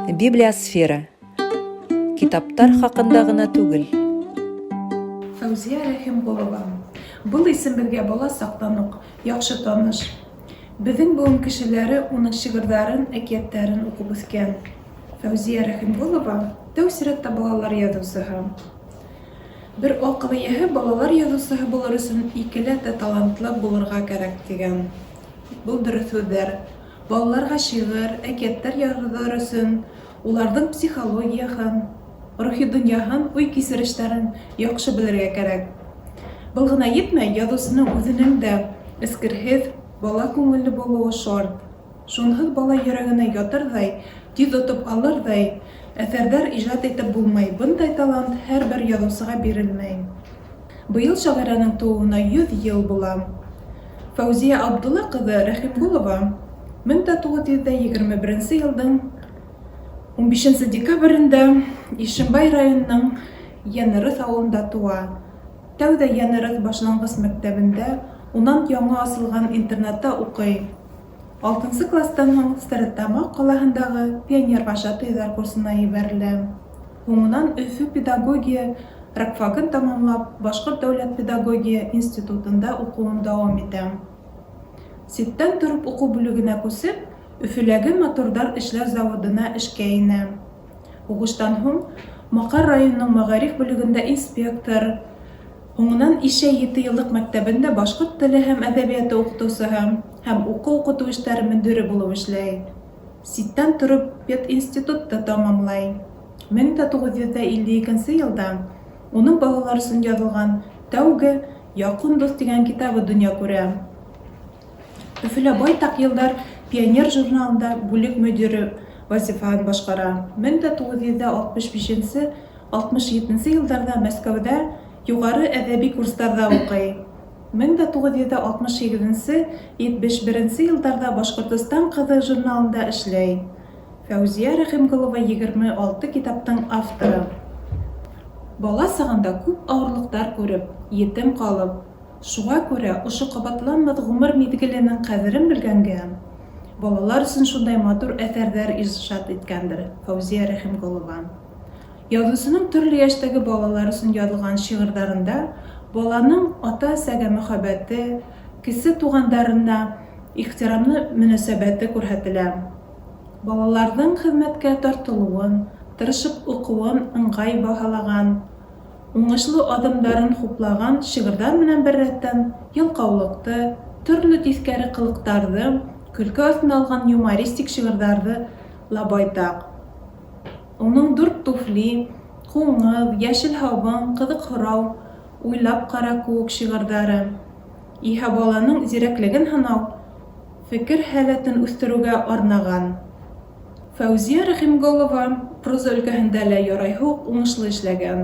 Библиосфера. Китаптар хаҡында ғына түгел. Фәүзиә Рәхимғолова. Был исем беҙгә бала саҡтан уҡ яҡшы таныш. Беҙҙең быуын кешеләре уның шиғырҙарын, әкиәттәрен уҡып үҫкән. Фәүзиә Рәхимғолова тәү сиратта балалар яҙыусыһы. Бер аҡыл эйәһе балалар яҙыусыһы булыр өсөн икеләтә дә талантлы булырға кәрәк тигән. Был дөрөҫ һүҙҙәр. Балаларға шиғыр, әкиәттәр яҙыр өсөн уларҙың психологияһын, рухи донъяһын, уй кисерештәрен яҡшы белергә кәрәк. Был ғына етмәй, яҙыусының үҙенең дә эскерһеҙ, бала күңелле булыуы шарт. Шунһыҙ бала йөрәгенә ятырҙай, тиҙ отоп алырҙай әҫәрҙәр ижад итеп булмай. Бындай талант һәр бер яҙыусыға бирелмәй. Быйыл шағирәнең тыуыуына 100 йыл була. Фәүзиә Абдулла ҡыҙы Рәхимғолова 1921 йылдың 15 декабрендә Ишембай районының Йәнырыҫ ауылында тыуа. Тәүҙә Йәнырыҫ башланғыс мәктәбендә, унан яңы асылған интернатта уҡый. 6 кластан һуң Стәрлетамаҡ ҡалаһындағы пионер-вожатыйҙар курсына ебәрелә. Һуңынан Өфө педагогия ракфагын тамамлап, Башҡорт дәүләт педагогия институтында уҡыуын дауам итә. Ситтән тороп уҡыу бүлегенә күсеп, Өфөләге мотордар эшләү заводына эшкә инә. Һуғыштан һуң Маҡар районының мәғариф бүлегендә инспектор, һуңынан Ишә 7 йыллыҡ мәктәбендә башҡорт теле һәм әҙәбиәте уҡытыусыһы һәм уҡыу-уҡытыу эштәре мөдире булып эшләй. Ситтән тороп пединститутты тамамлай. 1952 йылда уның балалар өсөн яҙылған тәүге «Яҡын дуҫ» тигән китабы донъя күрә. Өфөлә байтаҡ йылдар Пионер журналында бүлек мөдире вазифаһын башҡара. 1965-67 йылдарҙа Мәскәүҙә юғары әҙәби курстарҙа уҡый. 1968-71 йылдарҙа Башҡортостан ҡыҙы журналында эшләй. Фәүзиә Рәхимғолова 26 китаптың авторы. Бала сағында күп ауырлыҡтар күреп, етем ҡалып, шуға күрә ошо ҡабатланмаҫ ғүмер миҙгеленең ҡәҙерен белгәнгә, балалар өсөн шундай матур әҫәрҙәр ижад иткәндер Фәүзиә Рәхимғолова. Яҙыусының төрлө йәштәге балалар өсөн яҙылған шиғырҙарында баланың ата-әсәгә мөхәббәте, кесе туғандарына ихтирамлы мөнәсәбәте күрһәтелә. Балаларҙың хеҙмәткә тартылыуын, тырышып уҡыуын ыңғай баһалаған, уңышлы аҙымдарын хуплаған шиғырҙар менән бер рәттән ялҡаулыҡты, төрлө тиҫкәре ҡылыҡтарҙы, көлкө аҫтына алған юмористик шиғырҙарҙы ла байтаҡ. Уның «Дүрт туфли», «Ҡуңыҙ», «Йәшел һабын», «Ҡыҙыҡ һорау», «Уйлап ҡара» кеүек шиғырҙары иһә баланың зирәклеген һынау, фекер һәләтен үҫтереүгә арнаған. Фәүзиә Рәхимғолова проза өлкәһендә лә ярайһы уҡ уңышлы эшләгән.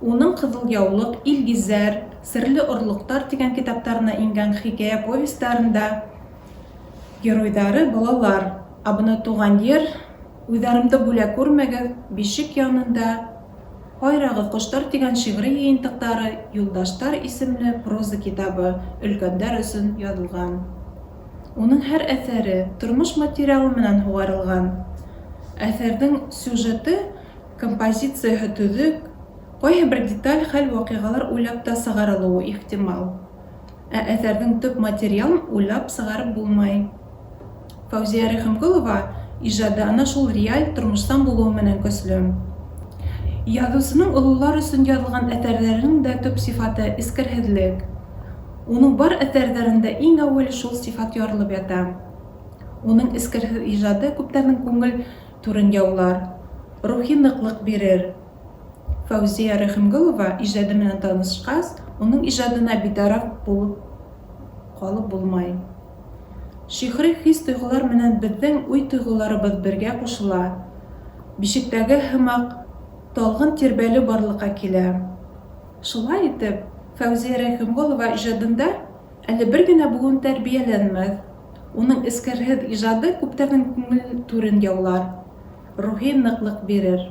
Уның «Ҡыҙыл яулыҡ», «Илгиҙәр», «Серле орлоҡтар» тигән китаптарына ингән хикәйә повестарында геройҙары балалар. Ә бына «Туған ер», «Үҙҙәремде бүлә күрмәгеҙ», «Бишек янында», «Һайрағыҙ ҡоштар» тигән шиғри йыйынтыҡтары «Юлдаштар» исемле проза китабы өлкәндәр өсөн яҙылған. Уның һәр әҫәре тормош материалы менән һуғарылған. Әҫәрҙең сюжеты, композицияһы төҙөк, ҡайһы бер деталь, хәл-ваҡиғалар уйлап та сығарылыуы ихтимал. Ә әҫәрҙең төп материалын уйлап сығарып булмай. Фәүзиә Рәхимғолова ижады ана шул реаль тормоштан булыуы менән көслө. Яҙыусының ололар өсөн яҙылған әҫәрҙәренең дә төп сифаты эскерһеҙлек. Уның бар әҫәрҙәрендә иң әүәл шул сифат ярылып ята. Уның эскерһеҙ ижады күптәрҙең күңел түрен яулар, рухи ныҡлыҡ бирер. Фәүзиә Рәхимғолова ижады менән танышҡас, уның ижадына битараф булып ҡалып булмай. Шиғри хис-тойғолар менән беҙҙең уй-тойғоларыбыҙ бергә ҡушыла. Бишектәге һымаҡ талғын тирбәле барлыҡҡа килә. Шулай итеп, Фәүзиә Рәхимғолова ижадында әле бер генә быуын тәрбиәләнмәҫ. Уның эскерһеҙ ижады күптәрҙең күңел түрен яулар, рухи ныҡлыҡ бирер.